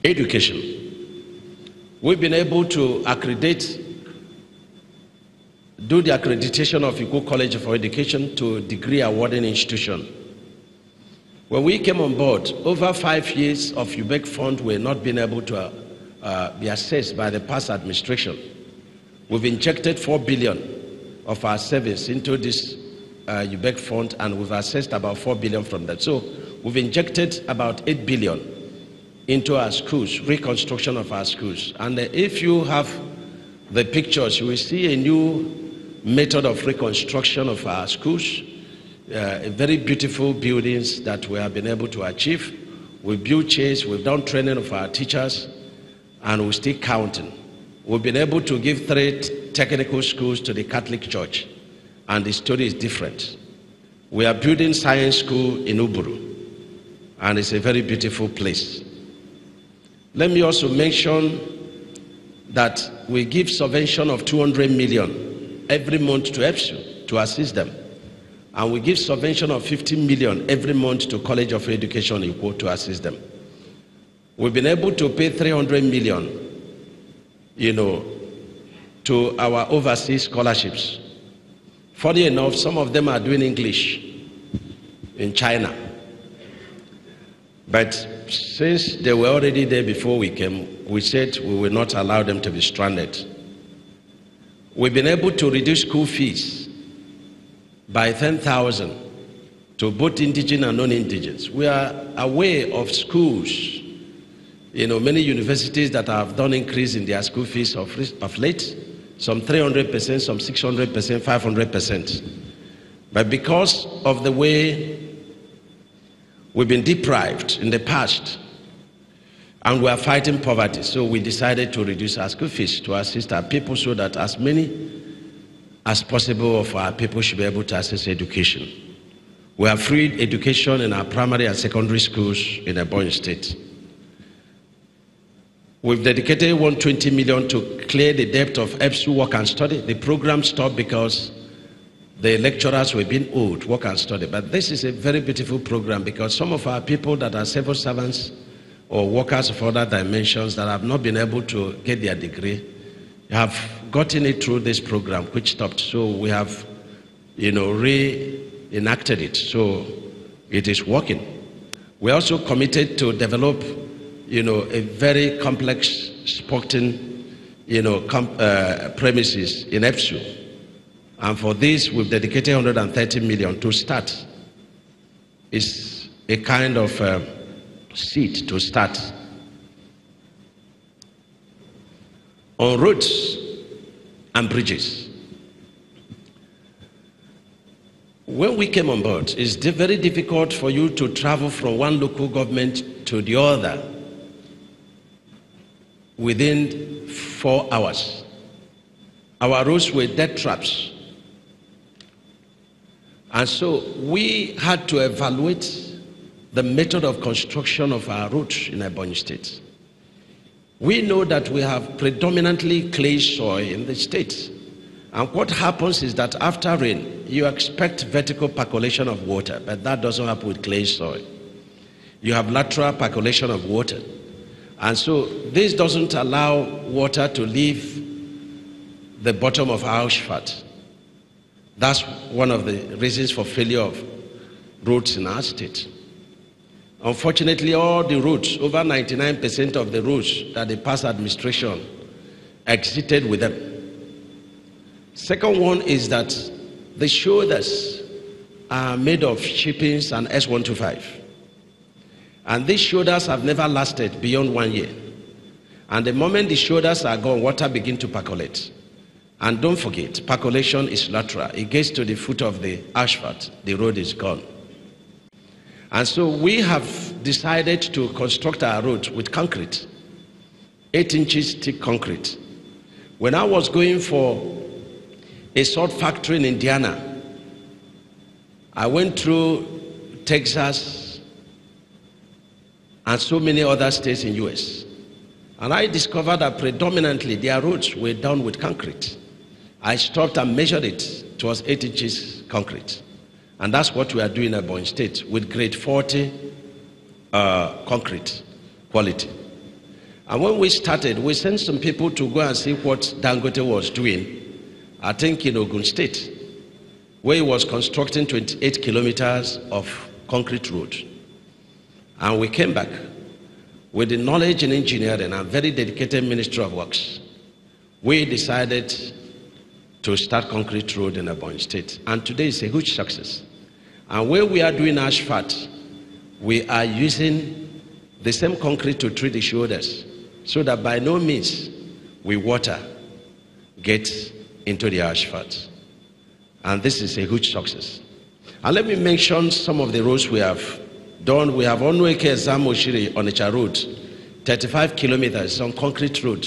Education. We've been able to do the accreditation of Ikwo College for Education to degree awarding institution. When we came on board, over 5 years of UBEC fund were not being able to be assessed by the past administration. We've injected 4 billion of our savings into this UBEC fund, and we've assessed about 4 billion from that. So we've injected about 8 billion into our schools, reconstruction of our schools. And if you have the pictures, you will see a new method of reconstruction of our schools, very beautiful buildings that we have been able to achieve. We've built chairs, we've done training of our teachers, and we're still counting. We've been able to give 3 technical schools to the Catholic Church, and the story is different. We are building science school in Uburu, and it's a very beautiful place. Let me also mention that we give subvention of 200 million every month to EPSU to assist them. And we give subvention of 50 million every month to College of Education Ikwo to assist them. We've been able to pay 300 million, to our overseas scholarships. Funny enough, some of them are doing English in China. But since they were already there before we came, we said we will not allow them to be stranded. We've been able to reduce school fees by 10,000 to both indigenous and non-indigenous. We are aware of schools, many universities that have done increase in their school fees of late, some 300%, some 600%, 500%. But because of the way we've been deprived in the past, and we are fighting poverty, so we decided to reduce our school fees to assist our people so that as many as possible of our people should be able to access education. We have free education in our primary and secondary schools in Ebonyi State. We've dedicated 120 million to clear the debt of EPSU work and study. The program stopped because the lecturers were being owed work and study. But this is a very beautiful program because some of our people that are civil servants or workers of other dimensions that have not been able to get their degree have gotten it through this program, which stopped. So we have, reenacted it. So it is working. We're also committed to develop, a very complex sporting, premises in EPSU. And for this, we've dedicated 130 million to start. It's a kind of seed to start. On roads and bridges. When we came on board, it's very difficult for you to travel from one local government to the other within 4 hours. Our roads were death traps. And so we had to evaluate the method of construction of our roads in Ebonyi State. We know that we have predominantly clay soil in the state. And what happens is that after rain, you expect vertical percolation of water, but that doesn't happen with clay soil. You have lateral percolation of water. And so this doesn't allow water to leave the bottom of our asphalt. That's one of the reasons for failure of roads in our state. Unfortunately, all the roads, over 99% of the roads that the past administration exited with them. Second one is that the shoulders are made of shippings and S125. And these shoulders have never lasted beyond 1 year. And the moment the shoulders are gone, water begins to percolate. And don't forget, percolation is lateral. It gets to the foot of the asphalt, the road is gone. And so we have decided to construct our road with concrete, 8 inches thick concrete. When I was going for a salt factory in Indiana, I went through Texas and so many other states in US. And I discovered that predominantly their roads were done with concrete. I stopped and measured it. It was 8 inches concrete. And that's what we are doing at Ebonyi State with grade 40 concrete quality. And when we started, we sent some people to go and see what Dangote was doing, I think in Ogun State, where he was constructing 28 kilometers of concrete road. And we came back with the knowledge in engineering and very dedicated Ministry of Works. We decided to start concrete road in Ebonyi State. And today is a huge success. And where we are doing asphalt, we are using the same concrete to treat the shoulders, so that by no means will water get into the asphalt. And this is a huge success. And let me mention some of the roads we have done. We have Onweke Zamoshiri on Onitsha Road, 35 kilometers on concrete road,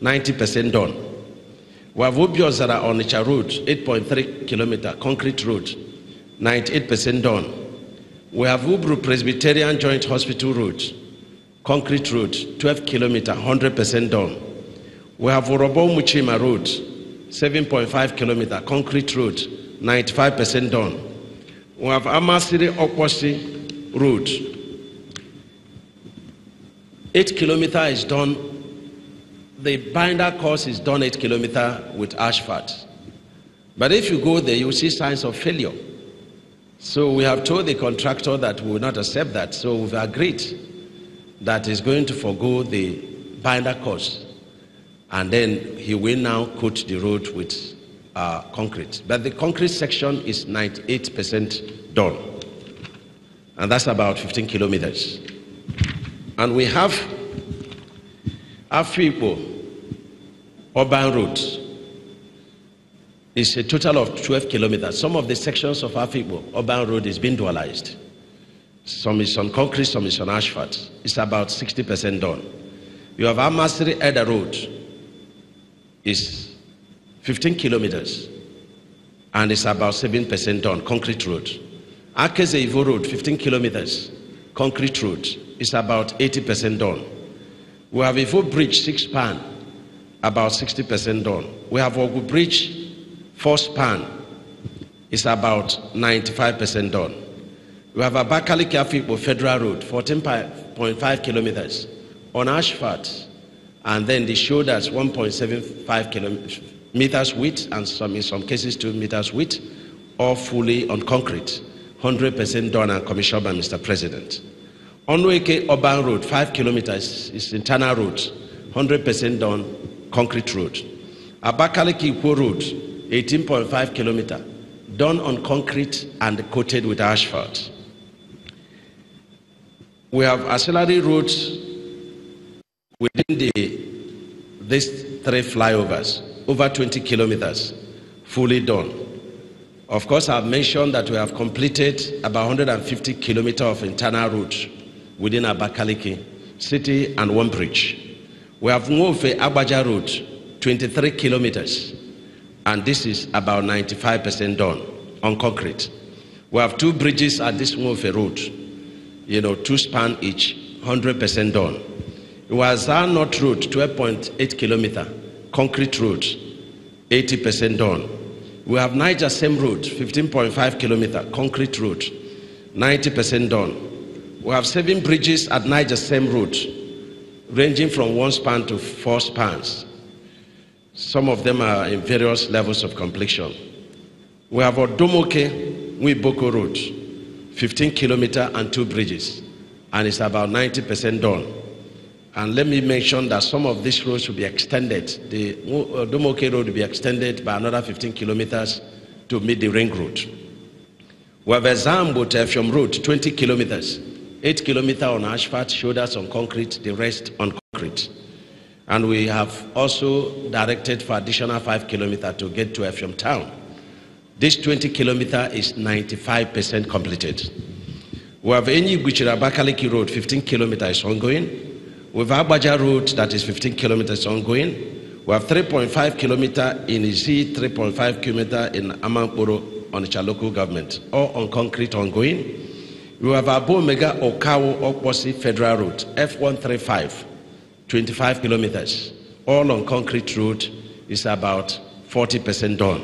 90% done. We have Obiozara on Onitsha Road, 8.3 kilometer concrete road, 98% done. We have Ubru Presbyterian Joint Hospital Road, concrete road, 12 kilometer, 100% done. We have Orobo Muchima Road, 7.5 kilometer, concrete road, 95% done. We have Amasiri Okwosi Road, 8 kilometer is done. The binder course is done 8 kilometer with asphalt. But if you go there, you see signs of failure. So we have told the contractor that we will not accept that. So we've agreed that he's going to forgo the binder course. And then he will now coat the road with concrete. But the concrete section is 98% done. And that's about 15 kilometers. And we have Afipo Urban Road. It's a total of 12 kilometers. Some of the sections of Afipo Urban Road is being dualized. Some is on concrete, some is on asphalt. It's about 60% done. You have Amasiri Eda Road. It's 15 kilometers. And it's about 7% done, concrete road. Akeze Ivo Road, 15 kilometers, concrete road. It's about 80% done. We have Ivo Bridge, 6-span, about 60% done. We have Ogu Bridge, 4-span, it's about 95% done. We have Abakaliki Afikpo Federal Road, 14.5 kilometers, on asphalt, and then the shoulders, 1.75 meters width, and in some cases 2 meters width, all fully on concrete, 100% done and commissioned by Mr. President. Onweke Urban Road, 5 kilometers, is internal road, 100% done, concrete road. Abakaliki Ikwo Road, 18.5 kilometer, done on concrete and coated with asphalt. We have auxiliary roads within these 3 flyovers, over 20 kilometers, fully done. Of course, I've mentioned that we have completed about 150 kilometers of internal roads within Abakaliki City and one bridge. We have Nwofe Agbaja Road, 23 kilometers, and this is about 95% done on concrete. We have 2 bridges at this Nwofe Road, 2-span each, 100% done. It was North Road, 12.8 kilometer, concrete road, 80% done. We have Niger Same Road, 15.5 kilometer, concrete road, 90% done. We have 7 bridges at Niger Same Road, ranging from 1-span to 4 spans. Some of them are in various levels of completion. We have Odomoke Nwiboko Road, 15 kilometer and 2 bridges, and it's about 90% done. And let me mention that some of these roads will be extended. The Odomoke Road will be extended by another 15 kilometers to meet the ring road. We have Zambo Tefium Road, 20 kilometers, 8 kilometers on asphalt, shoulders on concrete, the rest on concrete. And we have also directed for additional 5 kilometers to get to Efium town. This 20 kilometers is 95% completed. We have Enyi Guchira Abakaliki Road, 15 kilometers ongoing. We have Agbaja Road, that is 15 kilometers ongoing. We have 3.5 kilometers in Izi, 3.5 kilometers in Amankporo on the local government, all on concrete ongoing. We have Abo Mega Okawo Okwosi Federal Road, F135, 25 kilometers, all on concrete road, is about 40% done.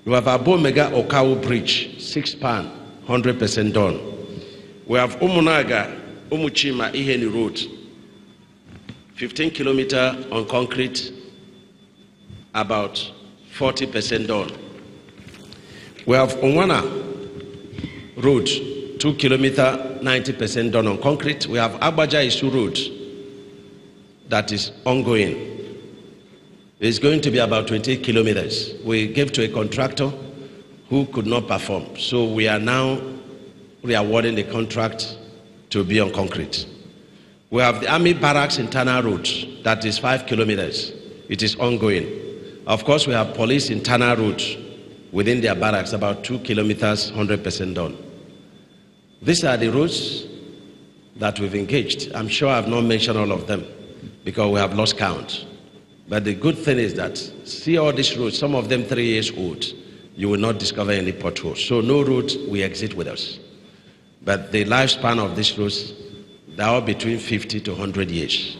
We have Abo Mega Okawo Bridge, 6-span, 100% done. We have Umunaga, Umuchima Iheni Road, 15 kilometers on concrete, about 40% done. We have Onwana Road, 2 kilometers, 90% done on concrete. We have Agbaja Isu Road that is ongoing. It's going to be about 28 kilometers. We gave to a contractor who could not perform. So we are now re-awarding the contract to be on concrete. We have the Army Barracks internal road that is 5 kilometers. It is ongoing. Of course, we have police internal road within their barracks, about 2 kilometers, 100% done. These are the roads that we've engaged. I'm sure I've not mentioned all of them because we have lost count. But the good thing is that, see all these roads, some of them 3 years old, you will not discover any potholes. So no road will exit with us. But the lifespan of these roads, they are between 50 to 100 years.